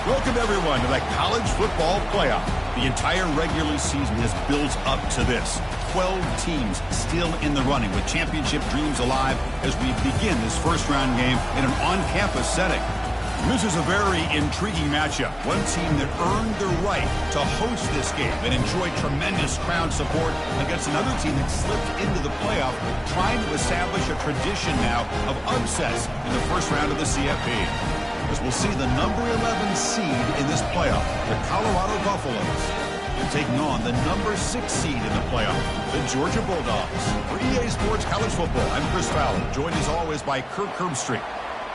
Welcome, everyone, to the College Football Playoff. The entire regular season has built up to this. 12 teams still in the running with championship dreams alive as we begin this first-round game in an on-campus setting. This is a very intriguing matchup. One team that earned the right to host this game and enjoyed tremendous crowd support against another team that slipped into the playoff, trying to establish a tradition now of upsets in the first round of the CFP. As we'll see the number 11 seed in this playoff, the Colorado Buffaloes, and taking on the number 6 seed in the playoff, the Georgia Bulldogs. For EA Sports College Football, I'm Chris Fowler, joined as always by Kirk Herbstreit.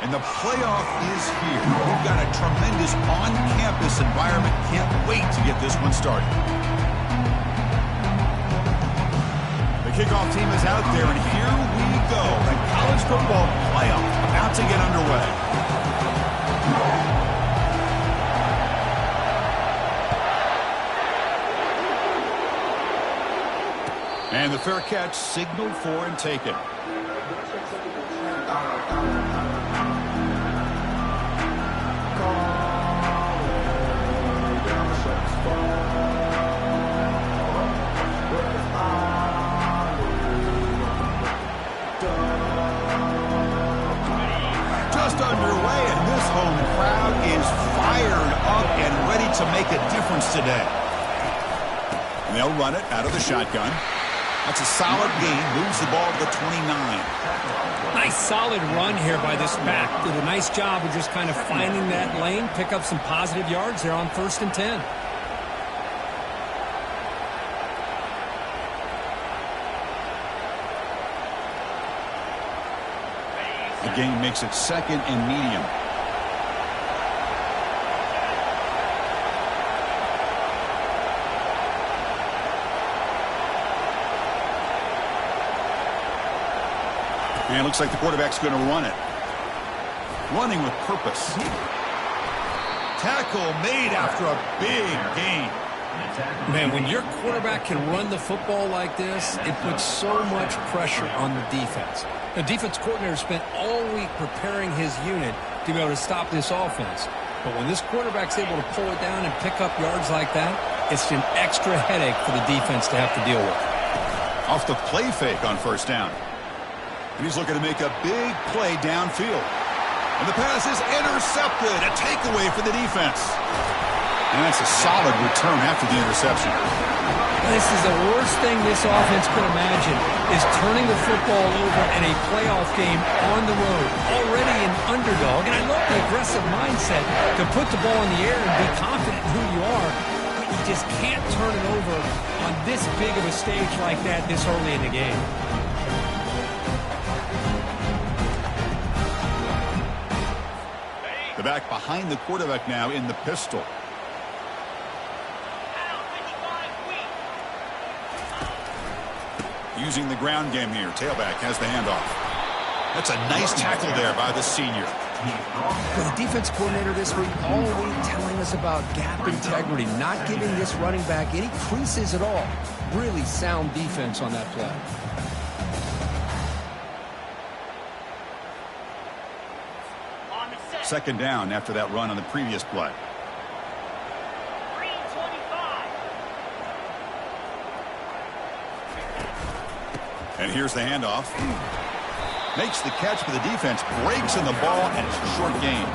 And the playoff is here. We've got a tremendous on-campus environment. Can't wait to get this one started. The kickoff team is out there, and here we go. The college football playoff about to get underway. And the fair catch signaled for and taken. Underway, and this home crowd is fired up and ready to make a difference today. And they'll run it out of the shotgun. That's a solid gain, moves the ball to the 29. Nice solid run here by this back. Did a nice job of just kind of finding that lane, pick up some positive yards there on 1st and 10. The game makes it 2nd and medium. And it looks like the quarterback's going to run it. Running with purpose. Tackle made after a big gain. Man, when your quarterback can run the football like this, it puts so much pressure on the defense. The defense coordinator spent all week preparing his unit to be able to stop this offense. But when this quarterback's able to pull it down and pick up yards like that, it's an extra headache for the defense to have to deal with. Off the play fake on 1st down. And he's looking to make a big play downfield. And the pass is intercepted. A takeaway for the defense. And that's a solid return after the interception. This is the worst thing this offense could imagine, is turning the football over in a playoff game on the road, already an underdog. And I love the aggressive mindset to put the ball in the air and be confident in who you are, but you just can't turn it over on this big of a stage like that this early in the game. The back behind the quarterback now in the pistol. Using the ground game here. Tailback has the handoff. That's a nice tackle there by the senior. The defense coordinator this week all week telling us about gap integrity, not giving this running back any creases at all. Really sound defense on that play. Second down after that run on the previous play. And here's the handoff. Makes the catch for the defense. Breaks in the ball, and it's a short gain.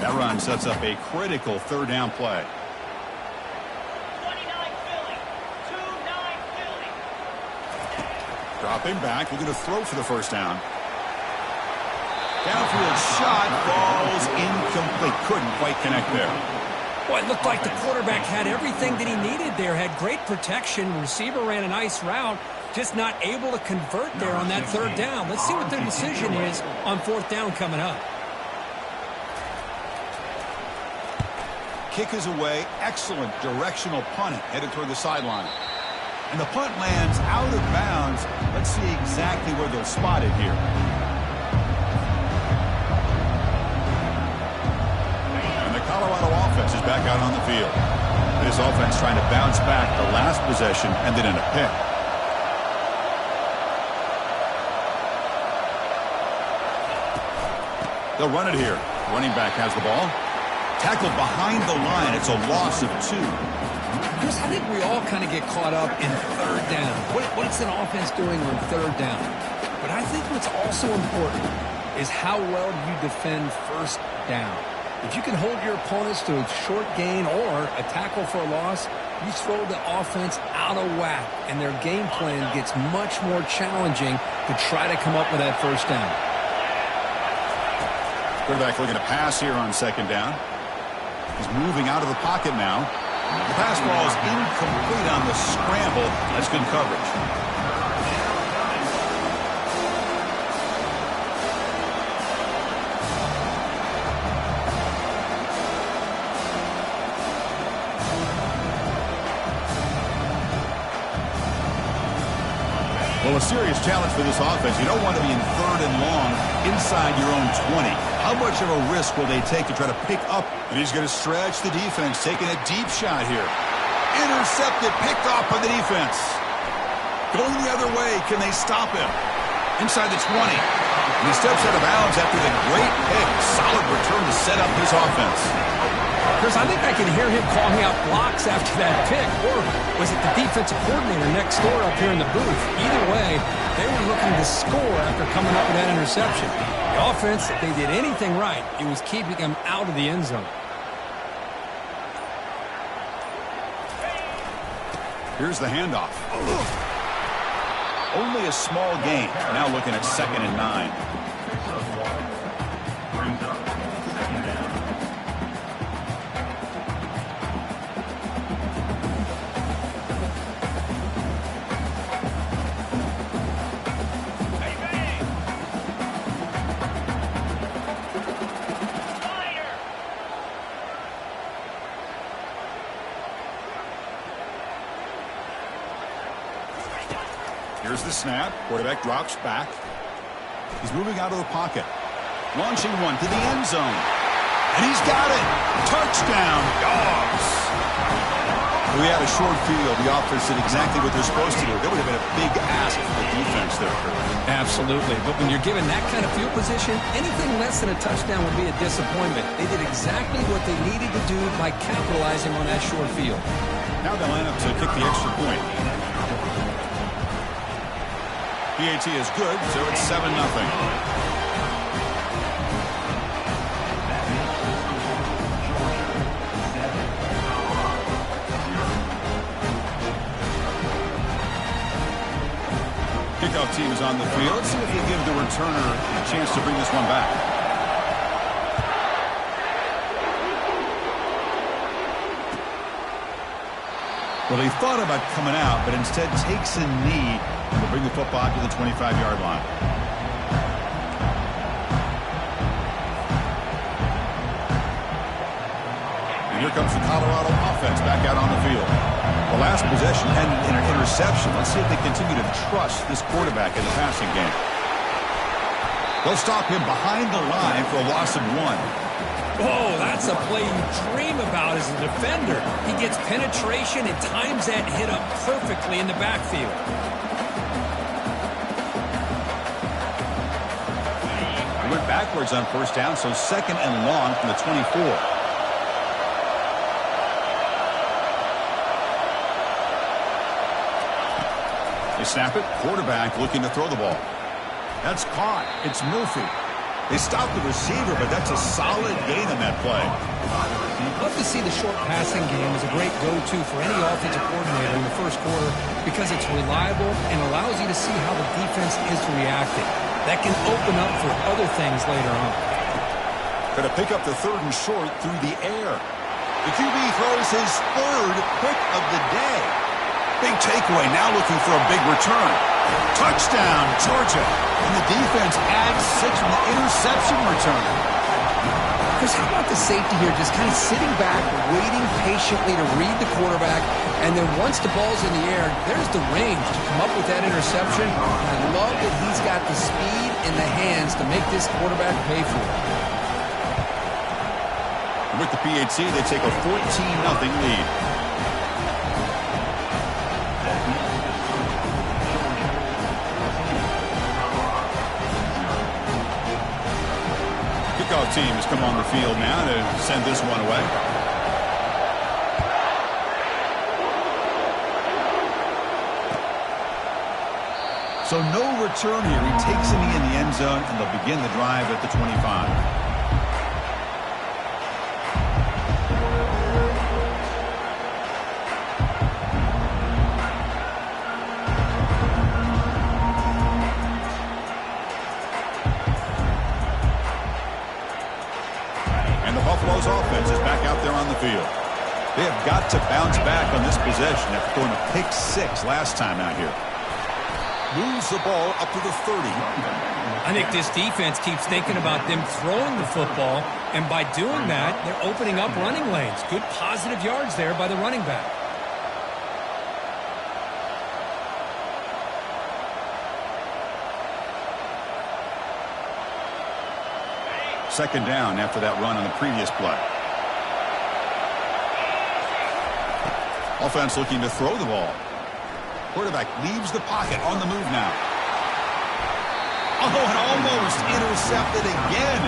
That run sets up a critical 3rd down play. Dropping back, looking to throw for the 1st down. Downfield shot falls incomplete. Couldn't quite connect there. Boy, it looked like the quarterback had everything that he needed there. Had great protection. Receiver ran a nice route. Just not able to convert there on that 3rd down. Let's see what their decision is on 4th down coming up. Kick is away. Excellent directional punt headed toward the sideline. And the punt lands out of bounds. Let's see exactly where they'll spot it here. Colorado offense is back out on the field. This offense trying to bounce back the last possession, ended in a pick. They'll run it here. Running back has the ball. Tackled behind the line. It's a loss of 2. Chris, I think we all kind of get caught up in third down. What's an offense doing on third down? But I think what's also important is how well you defend first down. If you can hold your opponents to a short gain or a tackle for a loss, you throw the offense out of whack, and their game plan gets much more challenging to try to come up with that first down. Quarterback looking to pass here on second down. He's moving out of the pocket now. The pass ball is incomplete on the scramble. That's good coverage. Well, a serious challenge for this offense. You don't want to be in third and long inside your own 20. How much of a risk will they take to try to pick up? And he's going to stretch the defense, taking a deep shot here. Intercepted, picked off by the defense. Going the other way, can they stop him? Inside the 20. And he steps out of bounds after the great pick. Solid return to set up his offense. Chris, I think I can hear him calling out blocks after that pick. Or was it the defensive coordinator next door up here in the booth? Either way, they were looking to score after coming up with that interception. The offense, if they did anything right, it was keeping them out of the end zone. Here's the handoff. Only a small gain. Now looking at 2nd and 9. Here's the snap. Quarterback drops back. He's moving out of the pocket. Launching one to the end zone. And he's got it. Touchdown, Dogs. We had a short field. The offense did exactly what they're supposed to do. That would have been a big ask for the defense there. Absolutely. But when you're given that kind of field position, anything less than a touchdown would be a disappointment. They did exactly what they needed to do by capitalizing on that short field. Now they line up to kick the extra point. PAT is good, so it's 7-0. Kickoff team is on the field. Let's see if they give the returner a chance to bring this one back. Well, he thought about coming out, but instead takes a knee and will bring the football to the 25-yard line. And here comes the Colorado offense back out on the field. The last possession ended in an interception. Let's see if they continue to trust this quarterback in the passing game. They'll stop him behind the line for a loss of 1. Oh, that's a play you dream about as a defender. He gets penetration and times that hit up perfectly in the backfield. He went backwards on first down, so 2nd and long from the 24. They snap it. Quarterback looking to throw the ball. That's caught. It's Murphy. They stopped the receiver, but that's a solid gain on that play. Love to see the short passing game as a great go-to for any offensive coordinator in the first quarter because it's reliable and allows you to see how the defense is reacting. That can open up for other things later on. Going to pick up the 3rd and short through the air. The QB throws his 3rd pick of the day. Big takeaway, now looking for a big return. Touchdown, Georgia. And the defense adds 6 from the interception return. Chris, how about the safety here just kind of sitting back, waiting patiently to read the quarterback, and then once the ball's in the air, there's the range to come up with that interception. And I love that he's got the speed in the hands to make this quarterback pay for it. With the PAT, they take a 14-0 lead. kickoff team has come on the field now to send this one away. So no return here. He takes a knee in the end zone, and they'll begin the drive at the 25. Buffalo's offense is back out there on the field. They have got to bounce back on this possession after throwing a pick 6 last time out here. Moves the ball up to the 30. I think this defense keeps thinking about them throwing the football, and by doing that, they're opening up running lanes. Good positive yards there by the running back. Second down after that run on the previous play. Offense looking to throw the ball. Quarterback leaves the pocket on the move now. Oh, and almost intercepted again.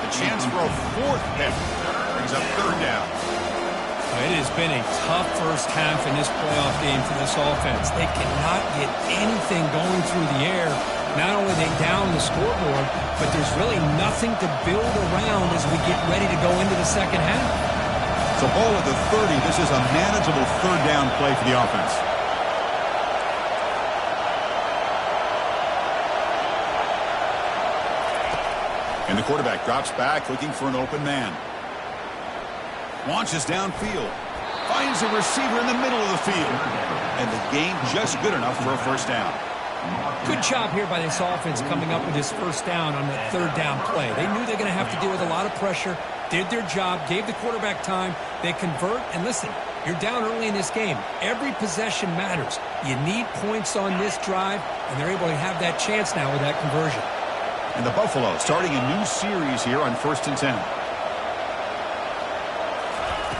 A chance for a 4th pick. Brings up 3rd down. It has been a tough first half in this playoff game for this offense. They cannot get anything going through the air. Not only are they down the scoreboard, but there's really nothing to build around as we get ready to go into the second half. So ball at the 30. This is a manageable 3rd down play for the offense. And the quarterback drops back looking for an open man. Launches downfield. Finds a receiver in the middle of the field. And the gain just good enough for a 1st down. Good job here by this offense coming up with this 1st down on that 3rd down play. They knew they're going to have to deal with a lot of pressure, did their job, gave the quarterback time. They convert, and listen, you're down early in this game. Every possession matters. You need points on this drive, and they're able to have that chance now with that conversion. And the Buffalo starting a new series here on 1st and 10.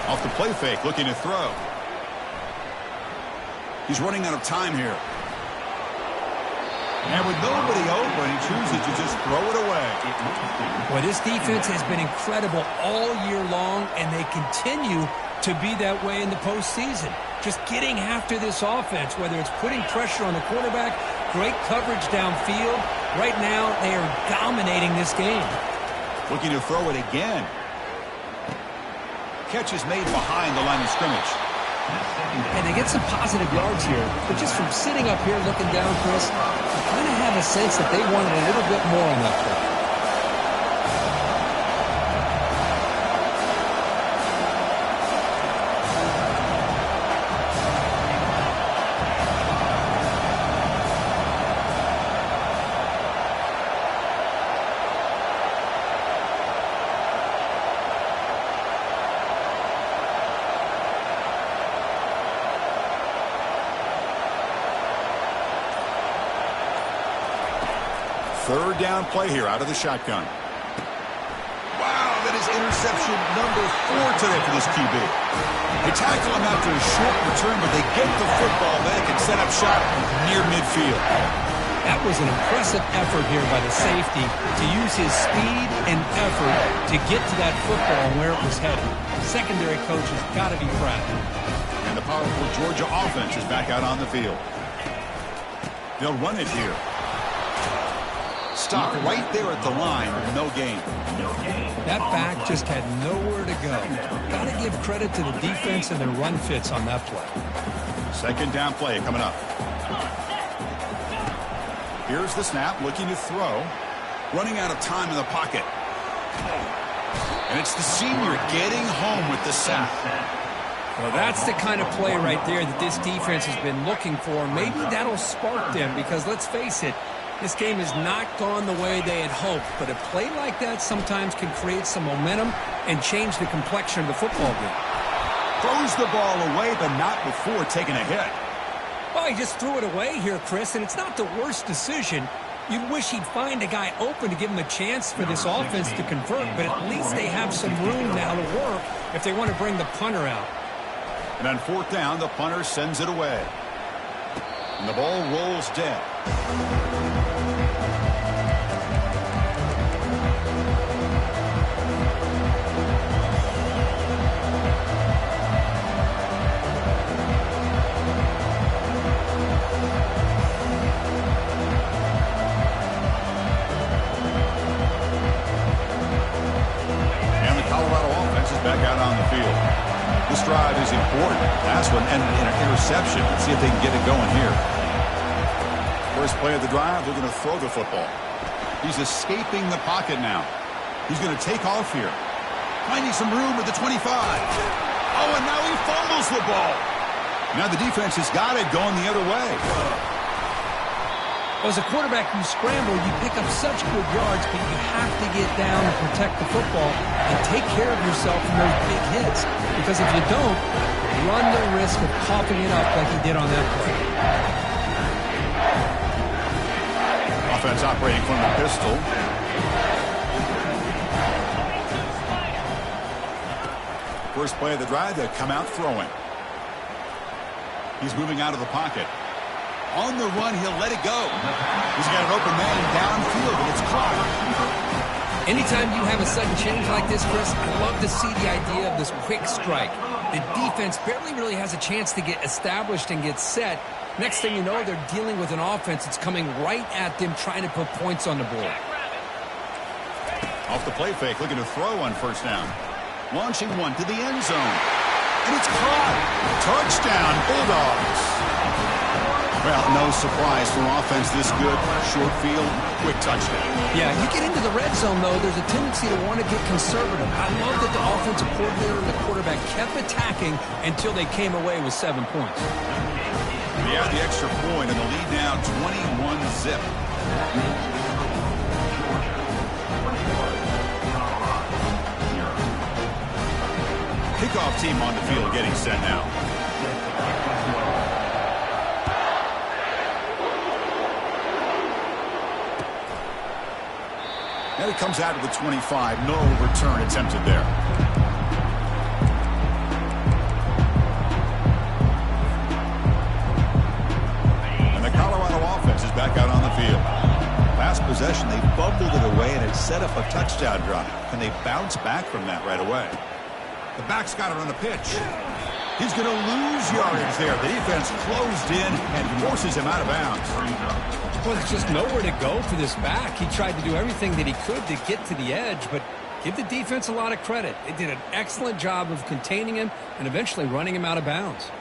Off the play fake, looking to throw. He's running out of time here. And with nobody open, he chooses to just throw it away. Well, this defense has been incredible all year long, and they continue to be that way in the postseason. Just getting after this offense, whether it's putting pressure on the quarterback, great coverage downfield. Right now, they are dominating this game. Looking to throw it again. Catch is made behind the line of scrimmage. And they get some positive yards here, but just from sitting up here looking down, Chris, I kind of have a sense that they wanted a little bit more on that play. Third down play here out of the shotgun. Wow, that is interception number 4 today for this QB. They tackle him after a short return, but they get the football back and set up shop near midfield. That was an impressive effort here by the safety to use his speed and effort to get to that football and where it was headed. Secondary coach has got to be proud. And the powerful Georgia offense is back out on the field. They'll run it here. Stopped right there at the line, no gain. That back just had nowhere to go. Got to give credit to the defense and their run fits on that play. Second down play coming up. Here's the snap, looking to throw. Running out of time in the pocket. And it's the senior getting home with the sack. Well, that's the kind of play right there that this defense has been looking for. Maybe that'll spark them because, let's face it, this game has not gone the way they had hoped, but a play like that sometimes can create some momentum and change the complexion of the football game. Throws the ball away, but not before taking a hit. Well, he just threw it away here, Chris, and it's not the worst decision. You'd wish he'd find a guy open to give him a chance for this offense to convert, but at least they have some room now to work if they want to bring the punter out. And on 4th down, the punter sends it away. And the ball rolls dead. back out on the field. This drive is important. Last one ended in an interception. Let's see if they can get it going here. First play of the drive, they're going to throw the football. He's escaping the pocket now. He's going to take off here. Finding some room at the 25. Oh, and now he fumbles the ball. Now the defense has got it going the other way. Well, as a quarterback, you scramble, you pick up such good yards, but you have to get down and protect the football and take care of yourself from those big hits. Because if you don't, you run the risk of coughing it up like he did on that play. Offense operating from the pistol. First play of the drive, they'll come out throwing. He's moving out of the pocket. On the run, he'll let it go. He's got an open man downfield, and it's caught. Anytime you have a sudden change like this, Chris, I love to see the idea of this quick strike. The defense barely really has a chance to get established and get set. Next thing you know, they're dealing with an offense that's coming right at them, trying to put points on the board. Off the play fake, looking to throw on first down. Launching one to the end zone. And it's caught. Touchdown, Bulldogs. Well, no surprise for offense this good. Short field, quick touchdown. Yeah, you get into the red zone, though, there's a tendency to want to get conservative. I love that the offensive coordinator and the quarterback kept attacking until they came away with 7 points. They add the extra point, and the lead now 21-zip. Kickoff team on the field getting set now. Now he comes out of the 25. No return attempted there. And the Colorado offense is back out on the field. Last possession, they fumbled it away, and it set up a touchdown drive. Can they bounce back from that right away? The back's got it on the pitch. He's going to lose yardage there. The defense closed in and forces him out of bounds. Well, there's just nowhere to go for this back. He tried to do everything that he could to get to the edge, but give the defense a lot of credit. They did an excellent job of containing him and eventually running him out of bounds.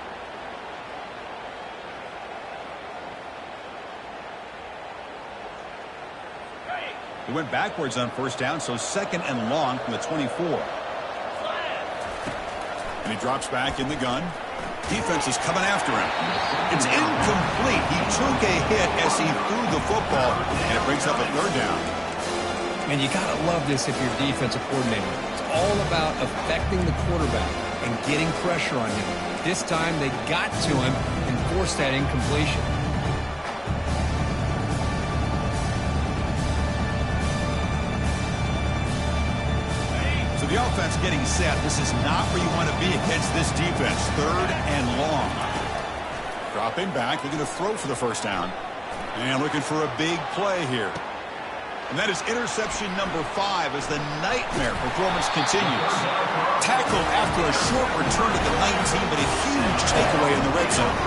He went backwards on first down, so second and long from the 24. And he drops back in the gun. Defense is coming after him. It's incomplete. He took a hit as he threw the football, and it brings up a third down. And you got to love this if you're a defensive coordinator. It's all about affecting the quarterback and getting pressure on him. This time they got to him and forced that incompletion. The offense getting set. This is not where you want to be against this defense. Third and long. Dropping back, looking to throw for the first down. And looking for a big play here. And that is interception number 5 as the nightmare performance continues. Tackled after a short return to the 19, but a huge takeaway in the red zone.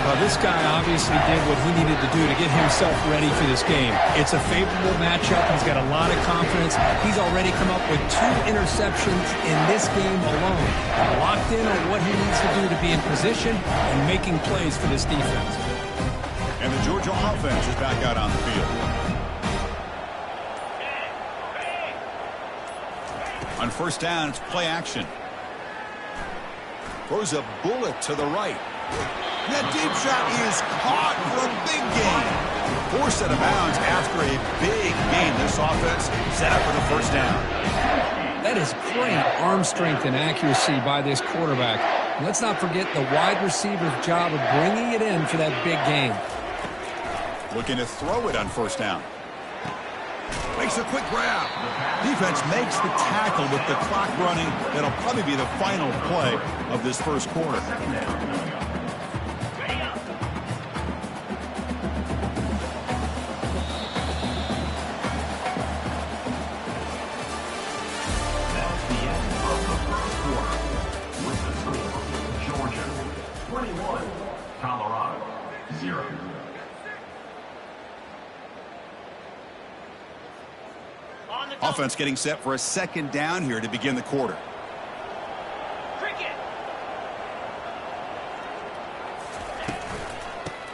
Well, this guy obviously did what he needed to do to get himself ready for this game. It's a favorable matchup. He's got a lot of confidence. He's already come up with 2 interceptions in this game alone. Locked in on what he needs to do to be in position and making plays for this defense. And the Georgia offense is back out on the field. On first down, it's play action. Throws a bullet to the right. And that deep shot is caught for a big gain. Forced out of bounds after a big gain. This offense set up for the first down. That is great arm strength and accuracy by this quarterback. And let's not forget the wide receiver's job of bringing it in for that big gain. Looking to throw it on first down. Makes a quick grab. Defense makes the tackle with the clock running. That'll probably be the final play of this first quarter. That's the end of the first quarter. With the score, Georgia 21, Colorado 0. Offense getting set for a second down here to begin the quarter.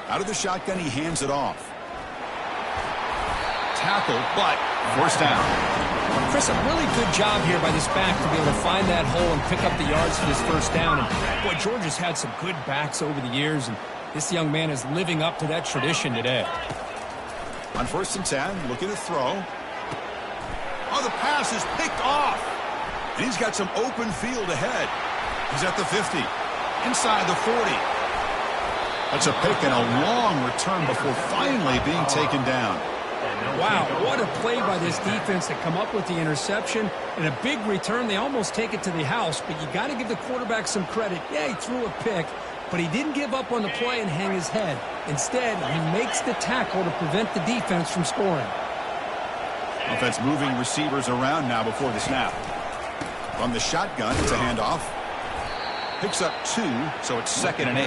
Out of the shotgun, he hands it off. Tackle, but first down. Chris, a really good job here by this back to be able to find that hole and pick up the yards for this first down. And boy, Georgia's had some good backs over the years, and this young man is living up to that tradition today. On 1st and 10, looking to throw. Oh, the pass is picked off. And he's got some open field ahead. He's at the 50. Inside the 40. That's a pick and a long return before finally being taken down. Wow, what a play by this defense to come up with the interception and a big return. They almost take it to the house, but you got to give the quarterback some credit. Yeah, he threw a pick, but he didn't give up on the play and hang his head. Instead, he makes the tackle to prevent the defense from scoring. Offense moving receivers around now before the snap. From the shotgun, it's a handoff. Picks up 2, so it's 2nd and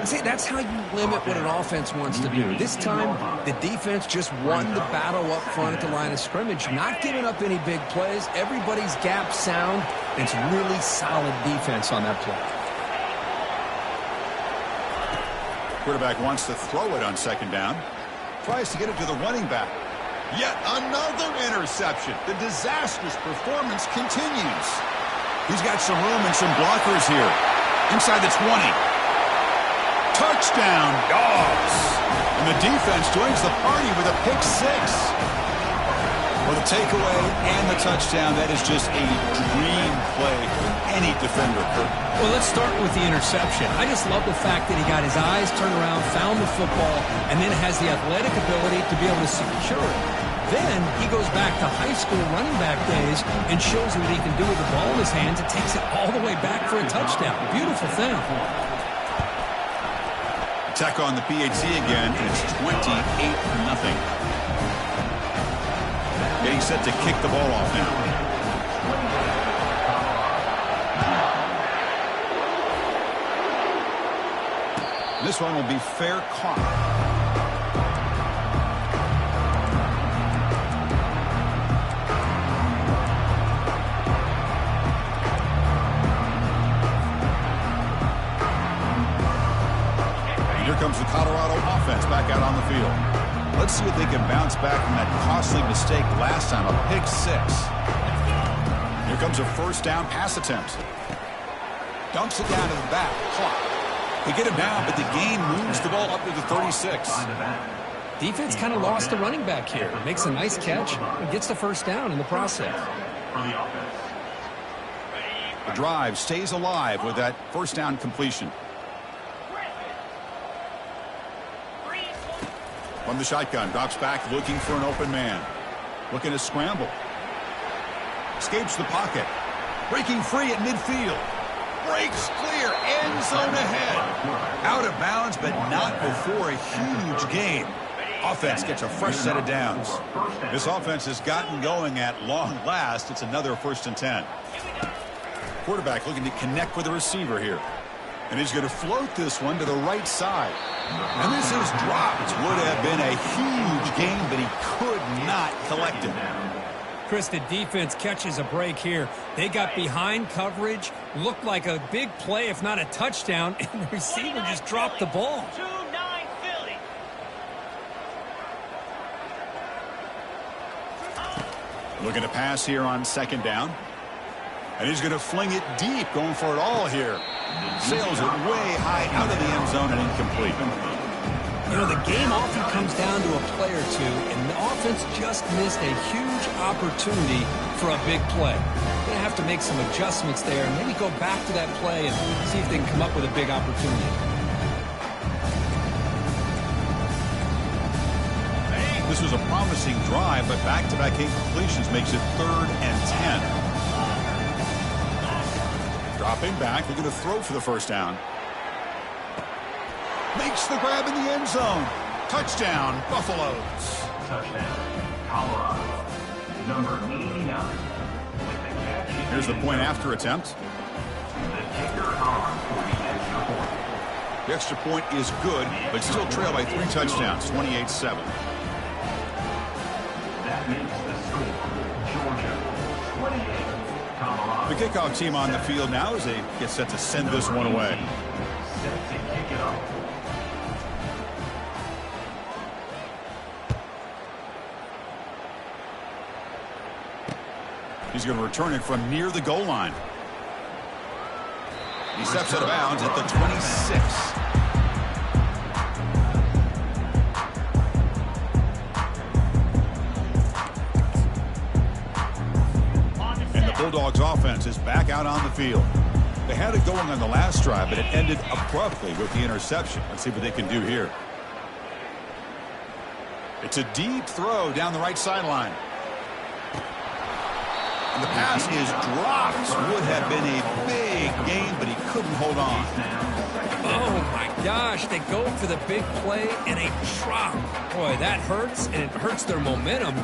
8. See, that's how you limit what an offense wants to do. This time, the defense just won the battle up front at the line of scrimmage, not giving up any big plays. Everybody's gap sound. It's really solid defense on that play. Quarterback wants to throw it on 2nd down. Tries to get it to the running back. Yet another interception. The disastrous performance continues. He's got some room and some blockers here. Inside the 20. Touchdown, Dogs. And the defense joins the party with a pick 6. For the takeaway and the touchdown, that is just a dream play for any defender. Well, let's start with the interception. I just love the fact that he got his eyes turned around, found the football, and then has the athletic ability to be able to secure it. Then he goes back to high school running back days and shows what he can do with the ball in his hands. It takes it all the way back for a touchdown. Beautiful thing. Attack on the PHC again, and it's 28-0. Getting set to kick the ball off now. This one will be fair caught. Comes the Colorado offense back out on the field. Let's see if they can bounce back from that costly mistake last time, a pick 6. Here comes a first down pass attempt. Dumps it down to the back. Caught. They get him down, but the gain moves the ball up to the 36. Defense kind of lost the running back here. Makes a nice catch and gets the first down in the process. The drive stays alive with that first down completion. From the shotgun, drops back, looking for an open man. Looking to scramble. Escapes the pocket. Breaking free at midfield. Breaks clear, end zone ahead. Out of bounds, but not before a huge gain. Offense gets a fresh set of downs. This offense has gotten going at long last. It's another 1st and 10. Quarterback looking to connect with the receiver here. And he's going to float this one to the right side. And this is dropped. Would have been a huge gain, but he could not collect it. Chris, the defense catches a break here. They got behind coverage, looked like a big play, if not a touchdown, and the receiver just dropped the ball. Looking to pass here on 2nd down. And he's going to fling it deep, going for it all here. Sails it way high out of the end zone and incomplete. You know, the game often comes down to a play or two, and the offense just missed a huge opportunity for a big play. They're going to have to make some adjustments there and maybe go back to that play and see if they can come up with a big opportunity. This was a promising drive, but back-to-back incompletions makes it 3rd and 10. Dropping back, they're going to throw for the first down. Makes the grab in the end zone. Touchdown, Buffaloes. Touchdown, Colorado. Number 89. Here's the point after attempt. The kicker on for the extra point. The extra point is good, but still trailed by 3 touchdowns, 28-7. That makes the score Georgia 28, Colorado. The kickoff team on the field now as they get set to send this one away. Set to kick it off. He's going to return it from near the goal line. He steps out of bounds at the 26. And the Bulldogs offense is back out on the field. They had it going on the last drive, but it ended abruptly with the interception. Let's see what they can do here. It's a deep throw down the right sideline. And the pass is dropped. Would have been a big gain, but he couldn't hold on. Oh, my gosh. They go for the big play and a drop. Boy, that hurts, and it hurts their momentum.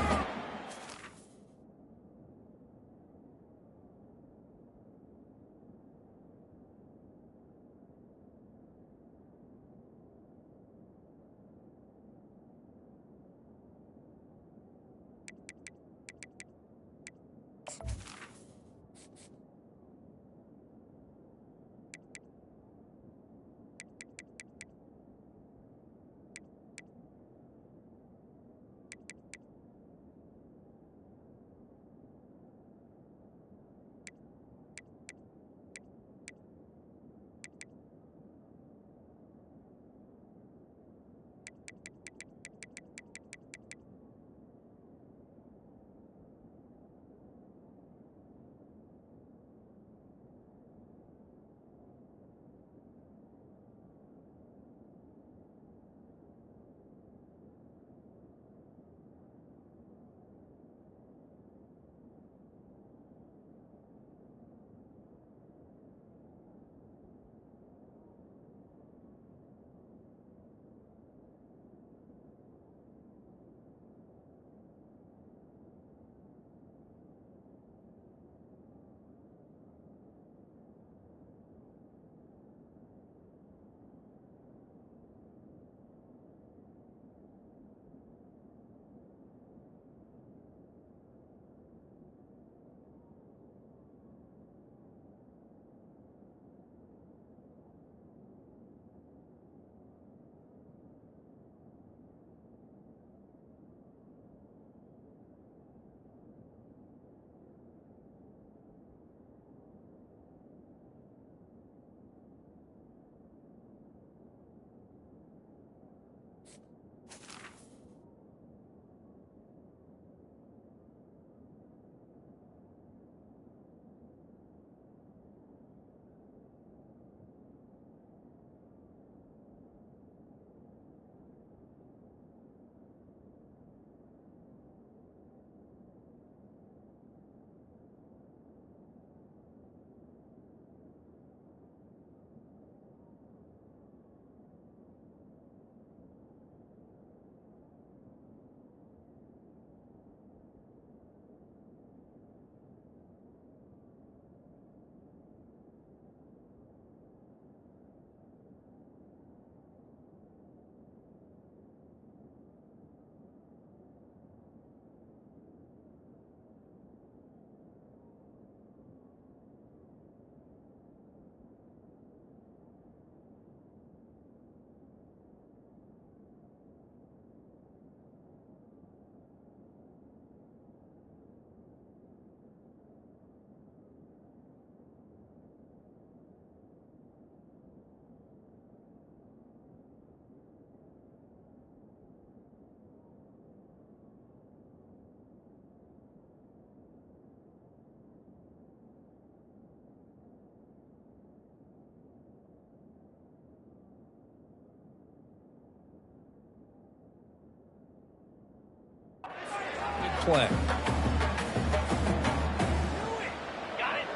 Play.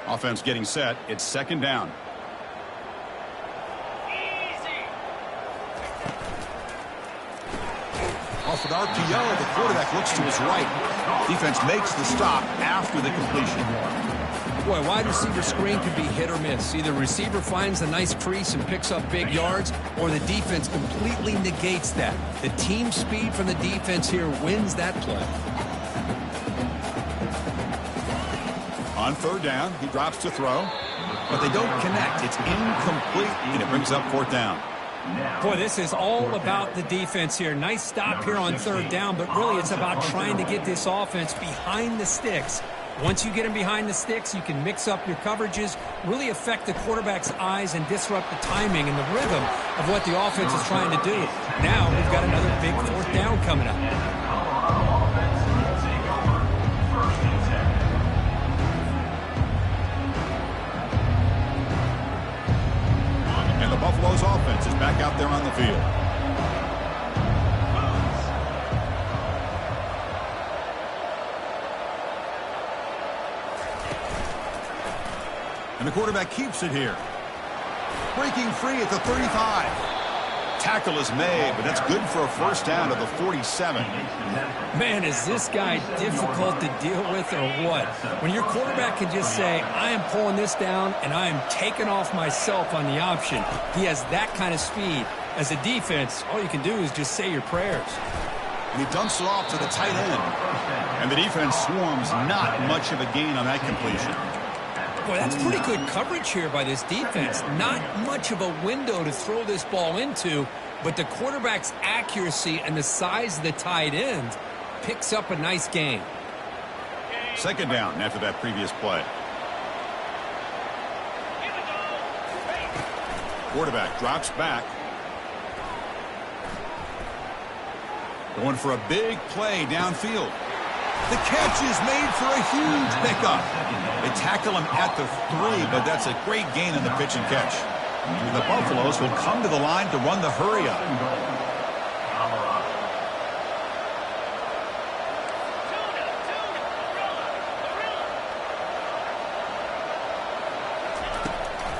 Offense getting set. It's second down. Off an RPO, the quarterback looks to his right. Defense makes the stop after the completion. Boy, wide receiver screen can be hit or miss. Either receiver finds a nice crease and picks up big yards, or the defense completely negates that. The team speed from the defense here wins that play. On third down, he drops to throw, but they don't connect. It's incomplete, and it brings up fourth down. Boy, this is all about the defense here. Nice stop here on third down, but really it's about trying to get this offense behind the sticks Once you get him behind the sticks, you can mix up your coverages, really affect the quarterback's eyes and disrupt the timing and the rhythm of what the offense is trying to do. Now we've got another big fourth down coming up. And the Buffalo's offense is back out there on the field. And the quarterback keeps it here. Breaking free at the 35. Tackle is made, but that's good for a first down to the 47. Man, is this guy difficult to deal with or what? When your quarterback can just say, I am pulling this down and I am taking off myself on the option. He has that kind of speed. As a defense, all you can do is just say your prayers. And he dumps it off to the tight end. And the defense swarms, not much of a gain on that completion. Boy, that's pretty good coverage here by this defense. Not much of a window to throw this ball into, but the quarterback's accuracy and the size of the tight end picks up a nice gain. Second down after that previous play. Quarterback drops back. Going for a big play downfield. The catch is made for a huge pickup. They tackle him at the 3, but that's a great gain in the pitch and catch. And the Buffaloes will come to the line to run the hurry up.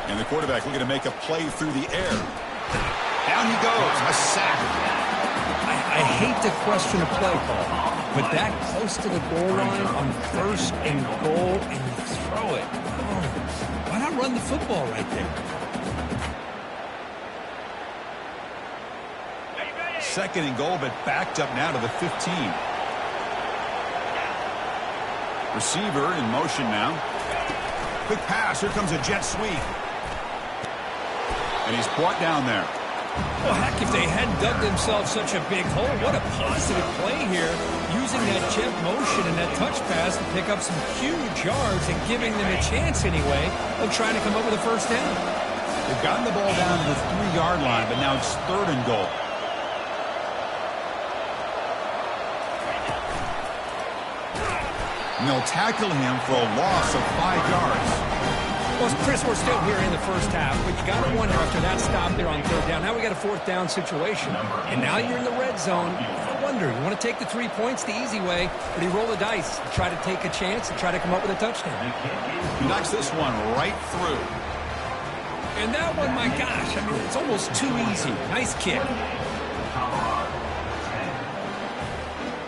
And the quarterback looking to make a play through the air. Down he goes, a sack. I hate to question a play call, but that close to the goal line on 1st and goal, and you throw it. Oh, why not run the football right there? Second and goal, but backed up now to the 15. Receiver in motion now. Quick pass. Here comes a jet sweep. And he's brought down there. Well, heck, if they hadn't dug themselves such a big hole, what a positive play here, using that jet motion and that touch pass to pick up some huge yards and giving them a chance anyway of trying to come up with a first down. They've gotten the ball down to the 3-yard line, but now it's 3rd and goal. And they'll tackle him for a loss of 5 yards. Well, Chris, we're still here in the first half, but you got to wonder after that stop there on 3rd down. Now we got a 4th down situation, and now you're in the red zone. I wonder, you want to take the 3 points the easy way, or do you roll the dice and try to take a chance and try to come up with a touchdown? He knocks this one right through. And that one, my gosh, I mean, it's almost too easy. Nice kick.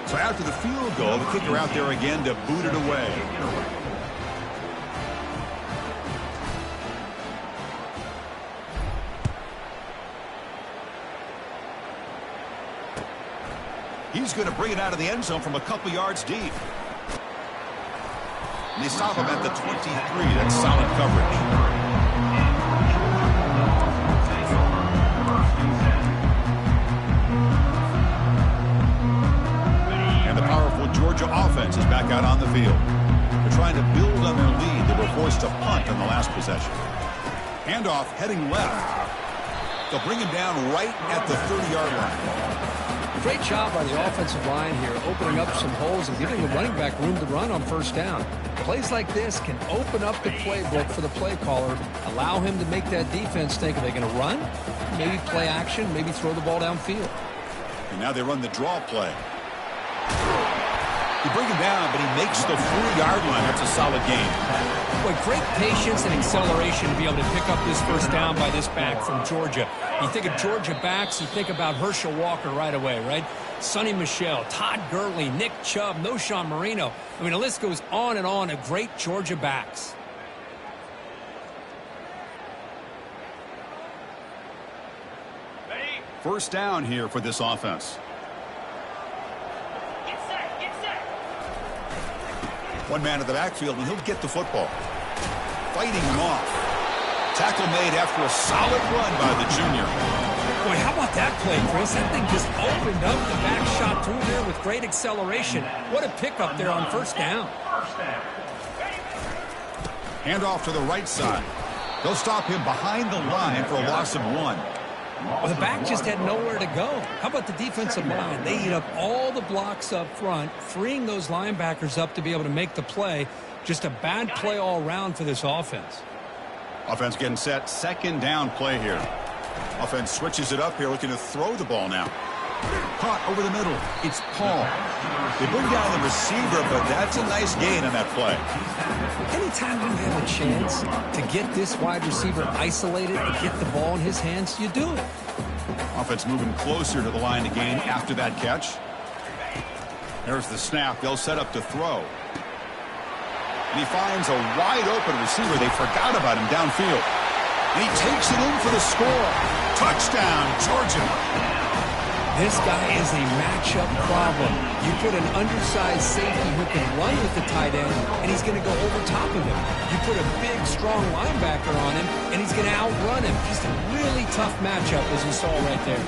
So after the field goal, the kicker out there again to boot it away. He's going to bring it out of the end zone from a couple yards deep. And they stop him at the 23. That's solid coverage. And the powerful Georgia offense is back out on the field. They're trying to build on their lead. They were forced to punt on the last possession. Handoff heading left. They'll bring him down right at the 30-yard line. Great job by the offensive line here, opening up some holes and giving the running back room to run on 1st down. Plays like this can open up the playbook for the play caller, allow him to make that defense think, are they going to run? Maybe play action, maybe throw the ball downfield. And now they run the draw play. They bring him down, but he makes the 4-yard line. That's a solid game. Boy, great patience and acceleration to be able to pick up this first down by this back from Georgia. You think of Georgia backs, you think about Herschel Walker right away, right? Sonny Michel, Todd Gurley, Nick Chubb, Noshawn Marino. I mean, the list goes on and on of great Georgia backs. First down here for this offense. One man in the backfield, and he'll get the football. Fighting him off. Tackle made after a solid run by the junior. Boy, how about that play, Chris? That thing just opened up the back shot through there with great acceleration. What a pickup there on 1st down. Hand off to the right side. They'll stop him behind the line for a loss of 1. Well, the back just had nowhere to go. How about the defensive line? They eat up all the blocks up front, freeing those linebackers up to be able to make the play. Just a bad play all around for this offense. Offense getting set. Second down play here. Offense switches it up here, looking to throw the ball now. Caught over the middle. It's Paul. They bring down the receiver, but that's a nice gain on that play. Anytime you have a chance to get this wide receiver isolated and get the ball in his hands, you do it. Offense moving closer to the line to gain after that catch. There's the snap. They'll set up to throw. And he finds a wide-open receiver. They forgot about him downfield. And he takes it in for the score. Touchdown, Georgia. This guy is a matchup problem. You put an undersized safety who can run with the tight end, and he's going to go over top of him. You put a big, strong linebacker on him, and he's going to outrun him. Just a really tough matchup, as you saw right there.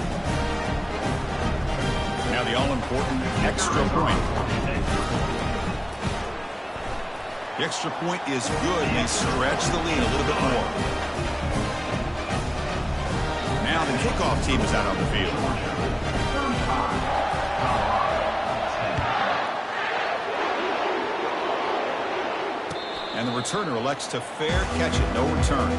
Now the all-important extra point. The extra point is good. They stretch the lead a little bit more. Now the kickoff team is out on the field. And the returner elects to fair catch it. No return.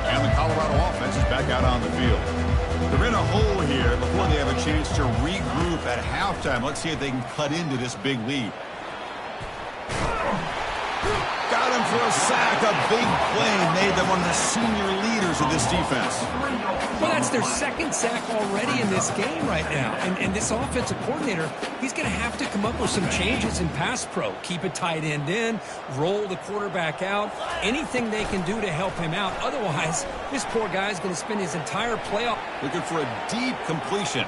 And the Colorado offense is back out on the field. They're in a hole here before they have a chance to regroup at halftime. Let's see if they can cut into this big lead. Got him for a sack. A big play made them one of the senior leaders of this defense. Well, that's their second sack already in this game right now. And this offensive coordinator, he's going to have to come up with some changes in pass pro. Keep a tight end in, roll the quarterback out, anything they can do to help him out. Otherwise, this poor guy's going to spend his entire playoff. Looking for a deep completion.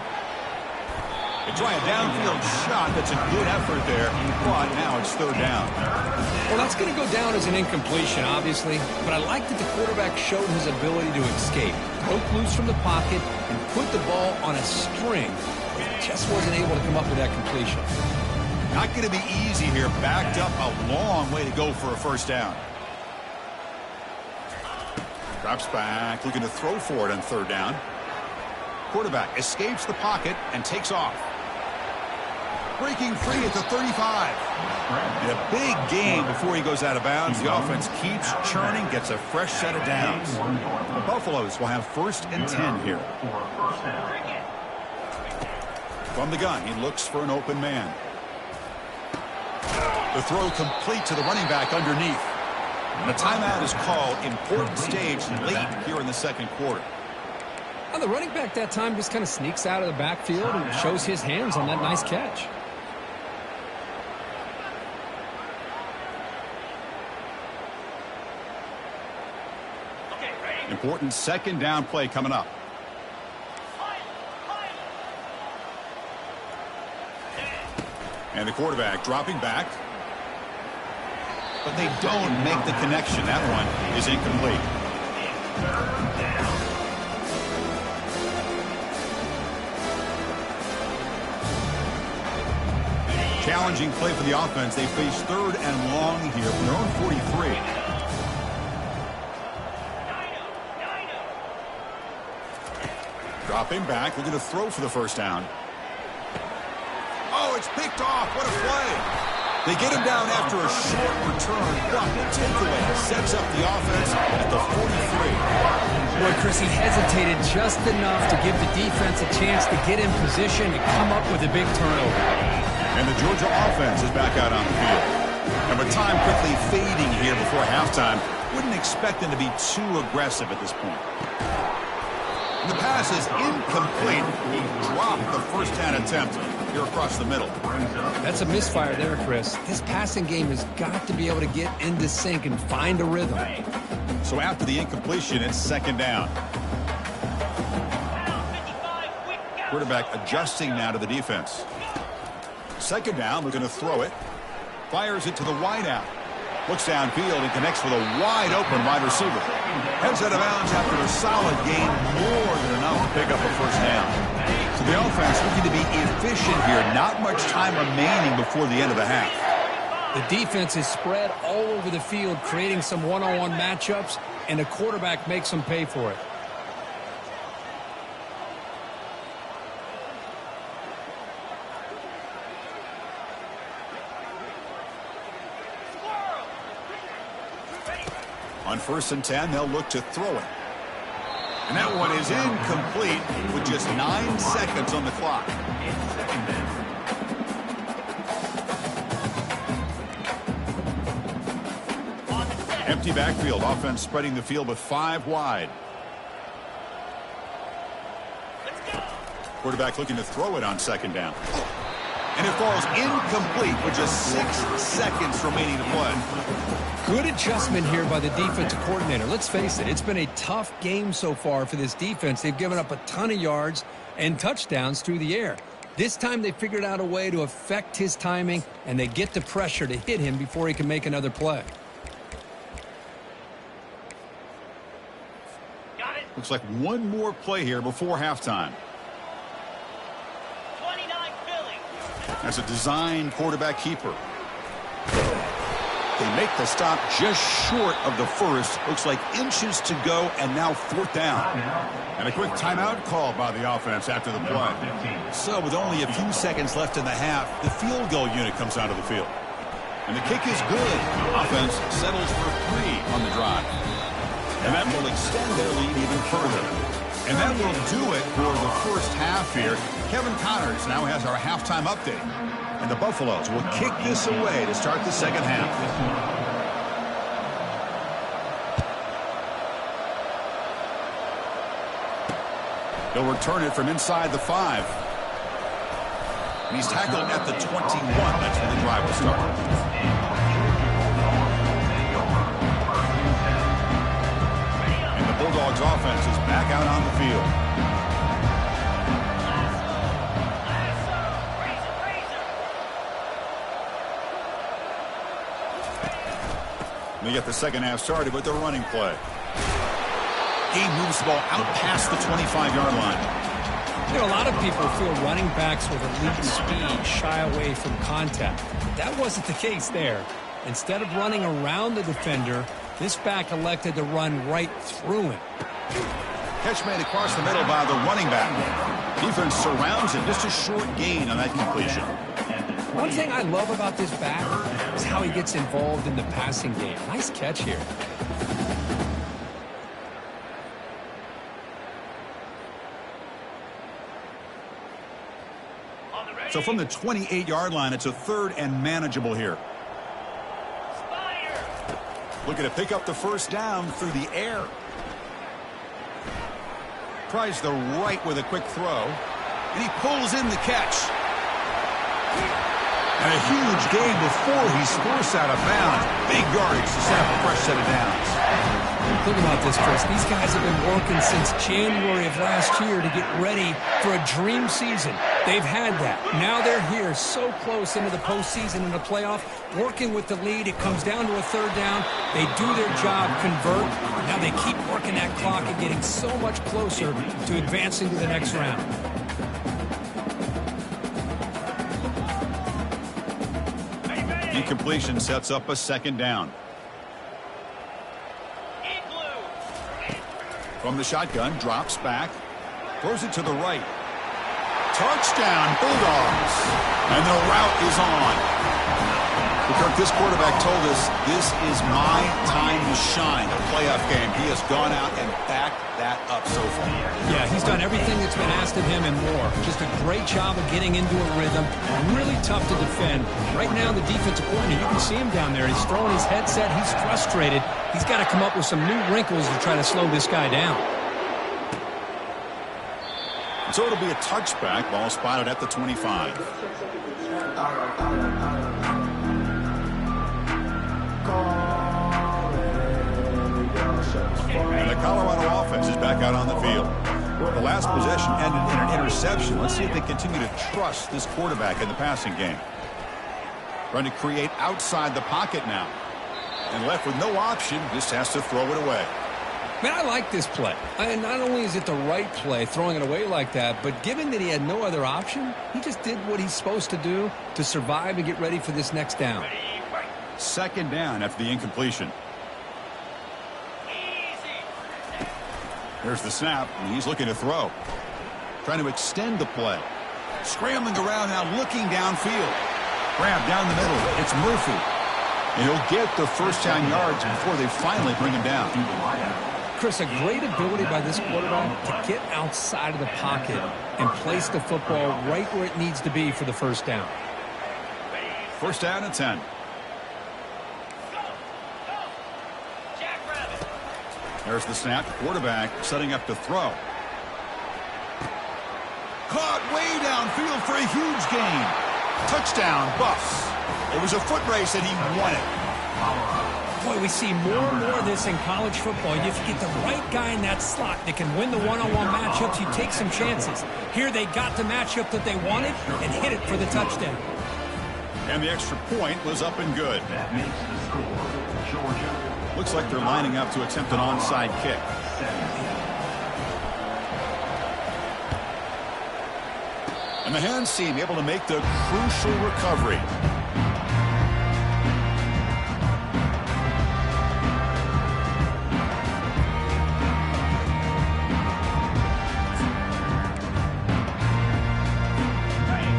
They try a downfield shot. That's a good effort there. But now it's third down. Well, that's going to go down as an incompletion, obviously. But I like that the quarterback showed his ability to escape. Broke loose from the pocket and put the ball on a string. Just wasn't able to come up with that completion. Not going to be easy here. Backed up a long way to go for a first down. Drops back, looking to throw for it on third down. Quarterback escapes the pocket and takes off. Breaking free at the 35. And a big game before he goes out of bounds. The offense keeps churning, gets a fresh set of downs. The Buffaloes will have 1st and 10 here. From the gun, he looks for an open man. The throw complete to the running back underneath. And a timeout is called. Important stage late here in the second quarter. Well, the running back that time just kind of sneaks out of the backfield and shows his hands on that nice catch. Important second down play coming up. And the quarterback dropping back. But they don't make the connection. That one is incomplete. Challenging play for the offense. They face 3rd and long here from their own 43. Dropping back, looking to throw for the first down. Oh, it's picked off. What a play. They get him down after a short return, but the takeaway sets up the offense at the 43. Boy, Chris, he hesitated just enough to give the defense a chance to get in position and come up with a big turnover. And the Georgia offense is back out on the field. And with time quickly fading here before halftime, wouldn't expect them to be too aggressive at this point. And the pass is incomplete. He dropped the first down attempt here across the middle. That's a misfire there, Chris. This passing game has got to be able to get into sync and find a rhythm. So after the incompletion, it's second down. Quarterback adjusting now to the defense. Second down, looking to throw it. Fires it to the wideout. Looks downfield and connects with a wide-open wide receiver. Heads out of bounds after a solid gain, more than enough to pick up a first down. So So the offense looking to be efficient here. Not much time remaining before the end of the half. The defense is spread all over the field, creating some one-on-one matchups, and the quarterback makes them pay for it. On 1st and 10, they'll look to throw it. And that one is incomplete with just 9 seconds on the clock. Empty backfield. Offense spreading the field with 5 wide. Quarterback looking to throw it on 2nd down. And it falls incomplete with just 6 seconds remaining to play. Good adjustment here by the defensive coordinator. Let's face it, it's been a tough game so far for this defense. They've given up a ton of yards and touchdowns through the air. This time they figured out a way to affect his timing, and they get the pressure to hit him before he can make another play. Looks like one more play here before halftime. 29 Philly. That's a design quarterback keeper. They make the stop just short of the first. Looks like inches to go, and now 4th down. And a quick timeout called by the offense after the play. So with only a few seconds left in the half, the field goal unit comes out of the field. And the kick is good. Offense settles for 3 on the drive. And that will extend their lead even further. And that will do it for the first half here. Kevin Connors now has our halftime update. And the Buffaloes will kick this away to start the second half. He'll return it from inside the 5. And he's tackled at the 21. That's where the drive will start. And the Bulldogs offense is back out on the field. They get the second half started with their running play. He moves the ball out past the 25-yard line. You know, a lot of people feel running backs with elite speed shy away from contact. That wasn't the case there. Instead of running around the defender, this back elected to run right through him. Catch made across the middle by the running back. Defense surrounds him. Just a short gain on that completion. One thing I love about this back is how he gets involved in the passing game. Nice catch here. So from the 28-yard line, it's a 3rd and manageable here. Looking to pick up the first down through the air. Tries the right with a quick throw. And he pulls in the catch. And a huge gain before he's forced out of bounds. Big yardage to set up a fresh set of downs. Think about this, Chris. These guys have been working since January of last year to get ready for a dream season. They've had that. Now they're here so close into the postseason and the playoff, working with the lead. It comes down to a 3rd down. They do their job, convert. Now they keep working that clock and getting so much closer to advancing to the next round. Incompletion sets up a 2nd down. From the shotgun, drops back, throws it to the right. Touchdown, Bulldogs. And the route is on. Kirk, this quarterback told us this is my time to shine, a playoff game. He has gone out and backed that up so far. Yeah, he's done everything that's been asked of him and more. Just a great job of getting into a rhythm. Really tough to defend. Right now, the defensive coordinator, you can see him down there. He's throwing his headset. He's frustrated. He's got to come up with some new wrinkles to try to slow this guy down. So it'll be a touchback. Ball spotted at the 25. And the Colorado offense is back out on the field. The last possession ended in an interception. Let's see if they continue to trust this quarterback in the passing game. Trying to create outside the pocket now. And left with no option, just has to throw it away. Man, I like this play. And not only is it the right play, throwing it away like that, but given that he had no other option, he just did what he's supposed to do to survive and get ready for this next down. Second down after the incompletion. Here's the snap, and he's looking to throw. Trying to extend the play. Scrambling around now, looking downfield. Grab down the middle. It's Murphy. And he'll get the first down yards before they finally bring him down. Chris, a great ability by this quarterback to get outside of the pocket and place the football right where it needs to be for the first down. First down and 10. There's the snap. Quarterback setting up to throw. Caught way downfield for a huge gain. Touchdown, Buffs. It was a foot race and he won it. Boy, we see more and more of this in college football. If you get the right guy in that slot that can win the one-on-one matchups, you take some chances. Here they got the matchup that they wanted and hit it for the touchdown. And the extra point was up and good. That makes the score Georgia. Looks like they're lining up to attempt an onside kick. And the hands team able to make the crucial recovery.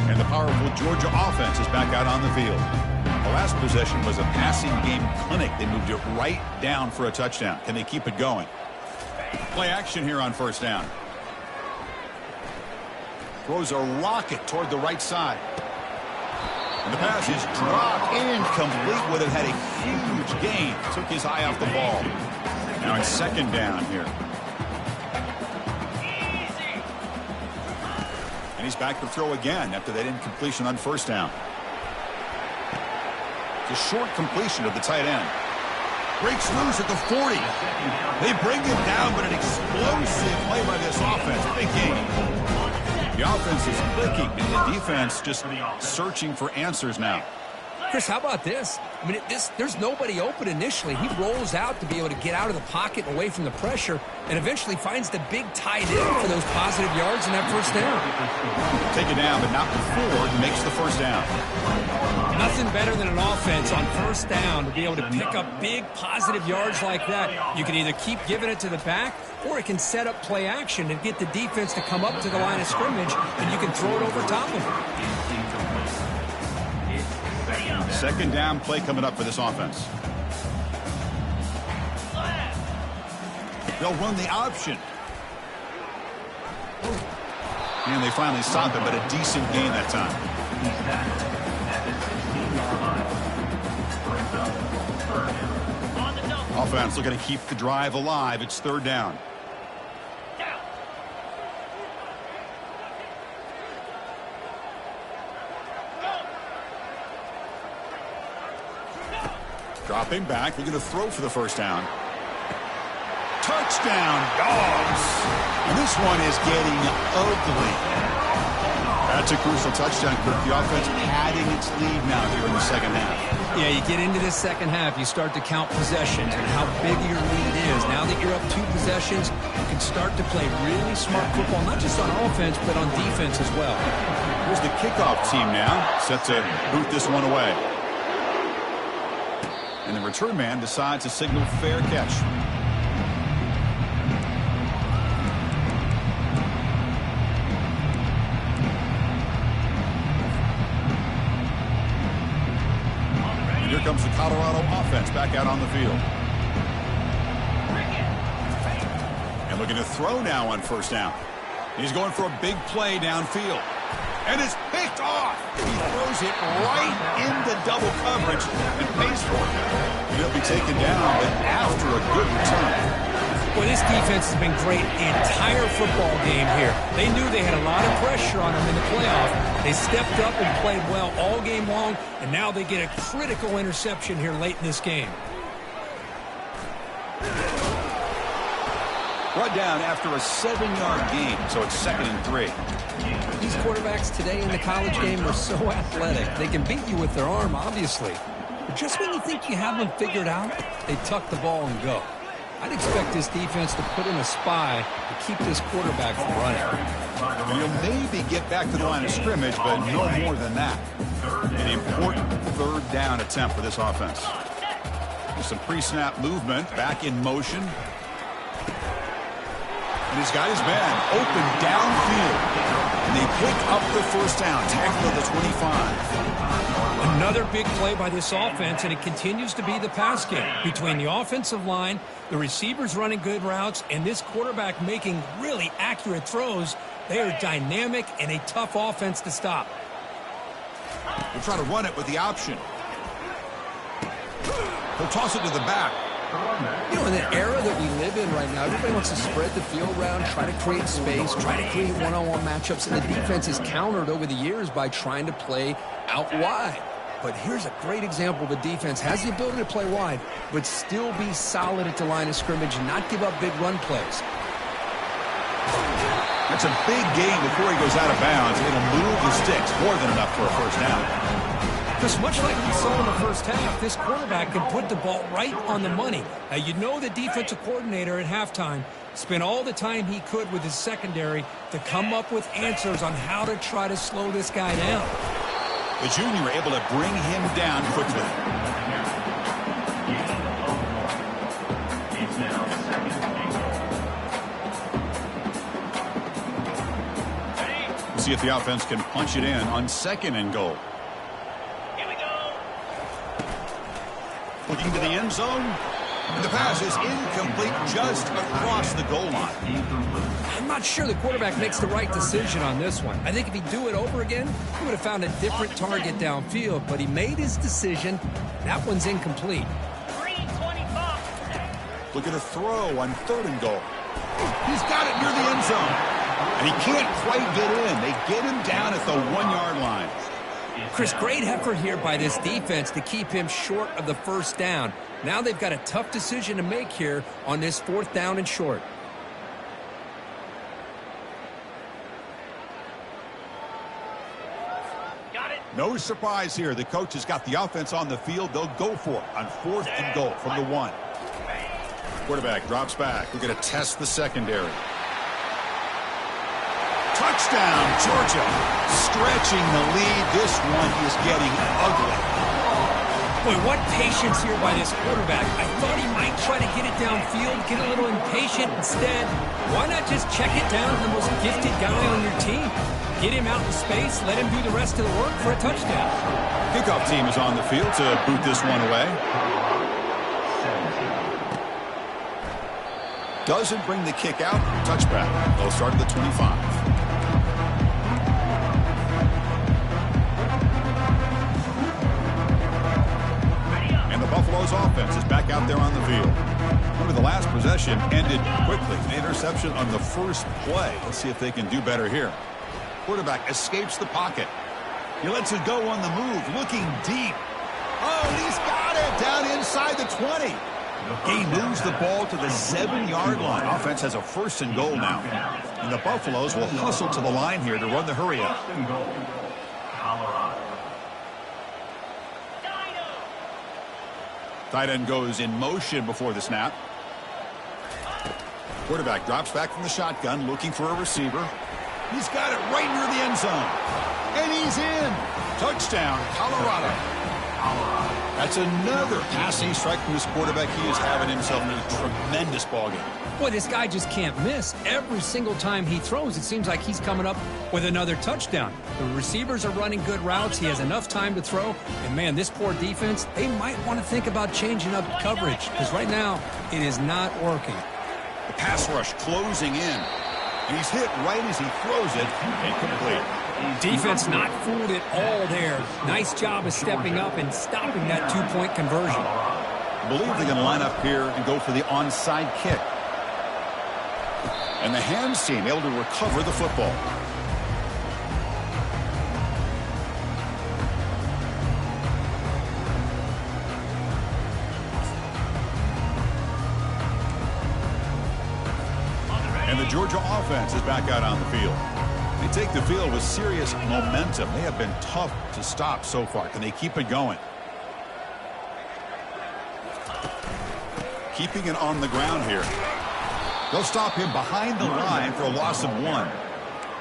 And the powerful Georgia offense is back out on the field. The last possession was a passing game clinic. They moved it right down for a touchdown. Can they keep it going? Play action here on first down. Throws a rocket toward the right side. And the pass is dropped incomplete. Would have had a huge gain. Took his eye off the ball. Now it's second down here. And he's back to throw again after that incompletion on first down. It's a short completion of the tight end. Breaks loose at the 40. They bring him down, but an explosive play by this offense. Big game. The offense is clicking, and the defense just searching for answers now. Chris, how about this? I mean, there's nobody open initially. He rolls out to be able to get out of the pocket and away from the pressure and eventually finds the big tight end for those positive yards in that first down. Take it down, but not before he makes the first down. Nothing better than an offense on first down to be able to pick up big positive yards like that. You can either keep giving it to the back or it can set up play action and get the defense to come up to the line of scrimmage and you can throw it over top of them. Second down play coming up for this offense. They'll run the option. And they finally stop it, but a decent gain that time. Offense looking to keep the drive alive. It's third down. Dropping back, looking to throw for the first down. Touchdown, Dogs! And this one is getting ugly. That's a crucial touchdown, Kirk. The offense padding its lead now here in the second half. Yeah, you get into this second half, you start to count possessions and how big your lead is. Now that you're up 2 possessions, you can start to play really smart football, not just on offense, but on defense as well. Here's the kickoff team now, set to boot this one away. And the return man decides to signal fair catch. And here comes the Colorado offense back out on the field. And looking to throw now on first down. He's going for a big play downfield. And it's picked off. He throws it right into double coverage and pays for it. And he'll be taken down, but after a good return. Well, this defense has been great the entire football game here. They knew they had a lot of pressure on them in the playoff. They stepped up and played well all game long, and now they get a critical interception here late in this game. Brought down after a 7-yard gain, so it's 2nd and 3. These quarterbacks today in the college game are so athletic. They can beat you with their arm, obviously. But just when you think you have them figured out, they tuck the ball and go. I'd expect this defense to put in a spy to keep this quarterback from running. And he'll maybe get back to the line of scrimmage, but no more than that. An important third down attempt for this offense. Some pre-snap movement, back in motion. And he's got his man open downfield. And they pick up the first down, tackle at the 25. Another big play by this offense, and it continues to be the pass game. Between the offensive line, the receivers running good routes, and this quarterback making really accurate throws, they are dynamic and a tough offense to stop. We'll try to run it with the option. He'll toss it to the back. You know, in the era that we live in right now, everybody wants to spread the field around, try to create space, try to create one-on-one matchups, and the defense is countered over the years by trying to play out wide. But here's a great example. The defense has the ability to play wide, but still be solid at the line of scrimmage and not give up big run plays. That's a big gain before he goes out of bounds. It'll move the sticks, more than enough for a first down. Because much like we saw in the first half, this quarterback can put the ball right on the money. Now, you know the defensive coordinator at halftime spent all the time he could with his secondary to come up with answers on how to try to slow this guy down. The junior able to bring him down quickly. It's now second and 8. See if the offense can punch it in on 2nd and goal. Here we go. Looking to the end zone. And the pass is incomplete just across the goal line. I'm not sure the quarterback makes the right decision on this one. I think if he'd do it over again, he would have found a different target downfield, but he made his decision. That one's incomplete. 325. Look at a throw on 3rd and goal. He's got it near the end zone. And he can't quite get in. They get him down at the 1-yard line. Chris, great effort here by this defense to keep him short of the first down. Now they've got a tough decision to make here on this 4th down and short. Got it. No surprise here. The coach has got the offense on the field. They'll go for it on 4th and goal from the 1. Quarterback drops back. We're going to test the secondary. Touchdown, Georgia. Stretching the lead. This one is getting ugly. Boy, what patience here by this quarterback. I thought he might try to get it downfield, get a little impatient. Instead, why not just check it down to the most gifted guy on your team? Get him out in space, let him do the rest of the work for a touchdown. Kickoff team is on the field to boot this one away. Doesn't bring the kick out. Touchback. They'll start at the 25. Buffalo's offense is back out there on the field. Remember, the last possession ended quickly. An interception on the first play. Let's see if they can do better here. Quarterback escapes the pocket. He lets it go on the move, looking deep. Oh, and he's got it down inside the 20. He moves the ball to the 7-yard line. Offense has a 1st and goal now. And the Buffaloes will hustle to the line here to run the hurry up. Colorado. Tight end goes in motion before the snap. Quarterback drops back from the shotgun, looking for a receiver. He's got it right near the end zone. And he's in. Touchdown, Colorado. That's another passing strike from this quarterback. He is having himself a tremendous ballgame. Boy, this guy just can't miss. Every single time he throws, it seems like he's coming up with another touchdown. The receivers are running good routes. He has enough time to throw. And, man, this poor defense, they might want to think about changing up coverage because right now it is not working. The pass rush closing in. And he's hit right as he throws it. Incomplete. Defense not fooled at all there. Nice job of stepping up and stopping that 2-point conversion. I believe they're going to line up here and go for the onside kick. And the hands team able to recover the football. And the Georgia offense is back out on the field. They take the field with serious momentum. They have been tough to stop so far. Can they keep it going? keeping it on the ground here. They'll stop him behind the line for a loss of 1.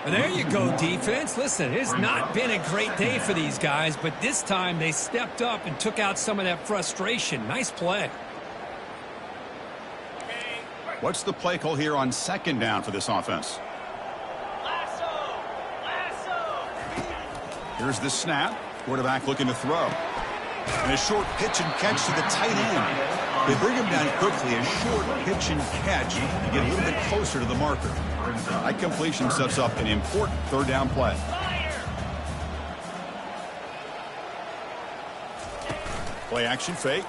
And there you go, defense. Listen, it's not been a great day for these guys, but this time they stepped up and took out some of that frustration. Nice play. What's the play call here on 2nd down for this offense? Here's the snap. Quarterback looking to throw. And a short pitch and catch to the tight end. They bring him down quickly. A short pitch and catch to get a little bit closer to the marker. That completion sets up an important 3rd down play. Play action fake.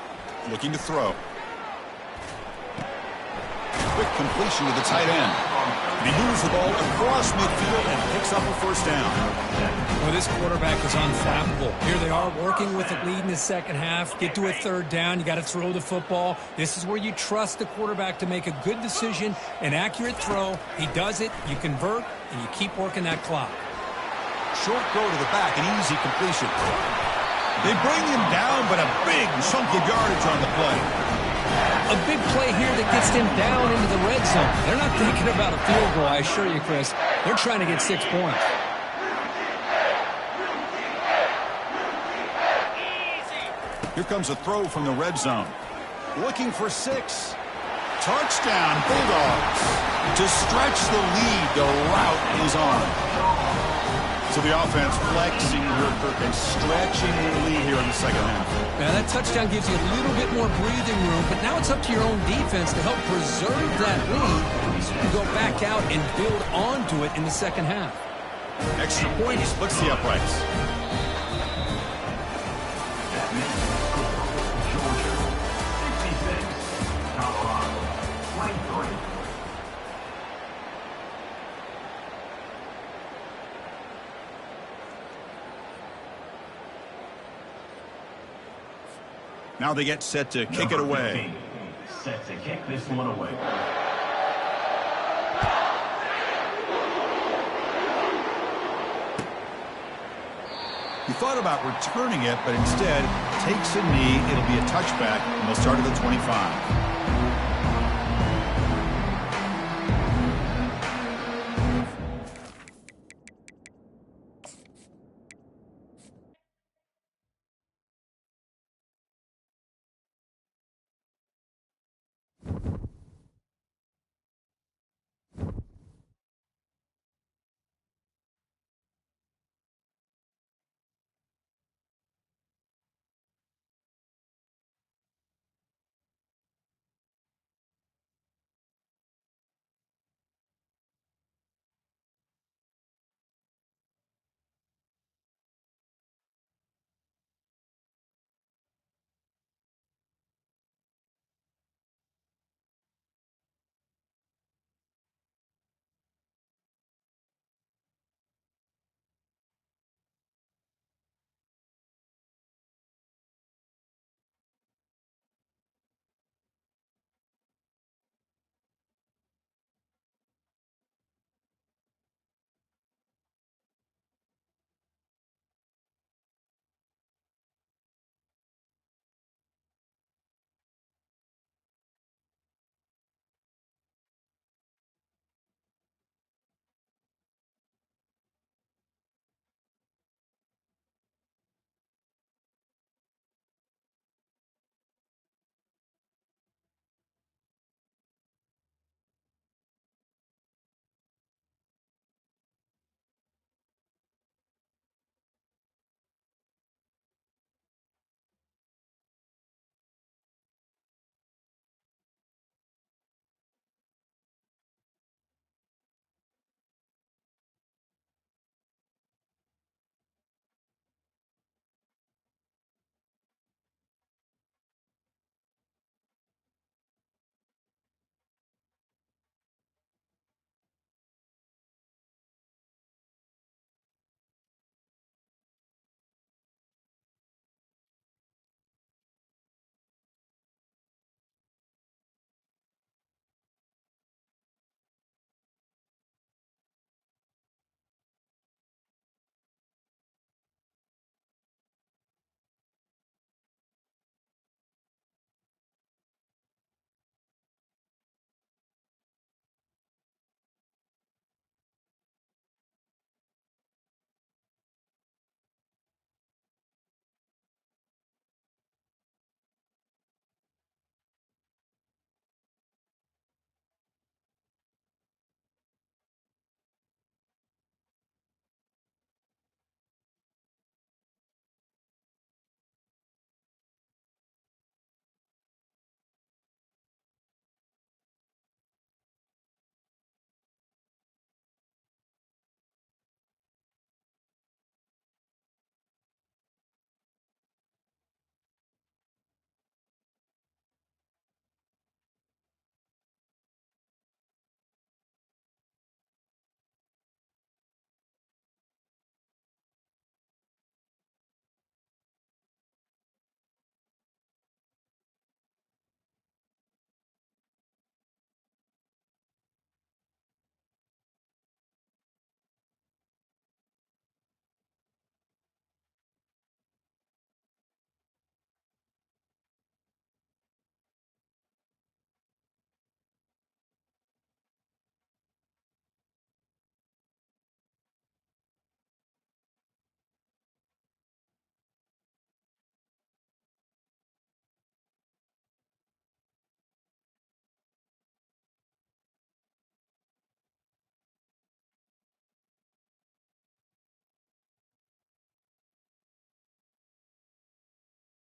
Looking to throw. Quick completion to the tight end. And he moves the ball across midfield and picks up a 1st down. Well, this quarterback is unflappable. Here they are working with the lead in the 2nd half. Get to a 3rd down. You got to throw the football. This is where you trust the quarterback to make a good decision, an accurate throw. He does it. You convert, and you keep working that clock. Short throw to the back, an easy completion. They bring him down, but a big chunk of yardage on the play. A big play here that gets them down into the red zone. They're not thinking about a field goal, I assure you, Chris. They're trying to get 6 points. Here comes a throw from the red zone. Looking for 6. Touchdown, Bulldogs. To stretch the lead, the route is on. So the offense flexing and stretching the lead here in the 2nd half. Now that touchdown gives you a little bit more breathing room, but now it's up to your own defense to help preserve that lead so you can go back out and build onto it in the 2nd half. Extra point splits the uprights. Georgia 66, Colorado 23. Now they get set to kick it away. Set to kick this one away. He thought about returning it, but instead takes a knee. It'll be a touchback, and they'll start at the 25.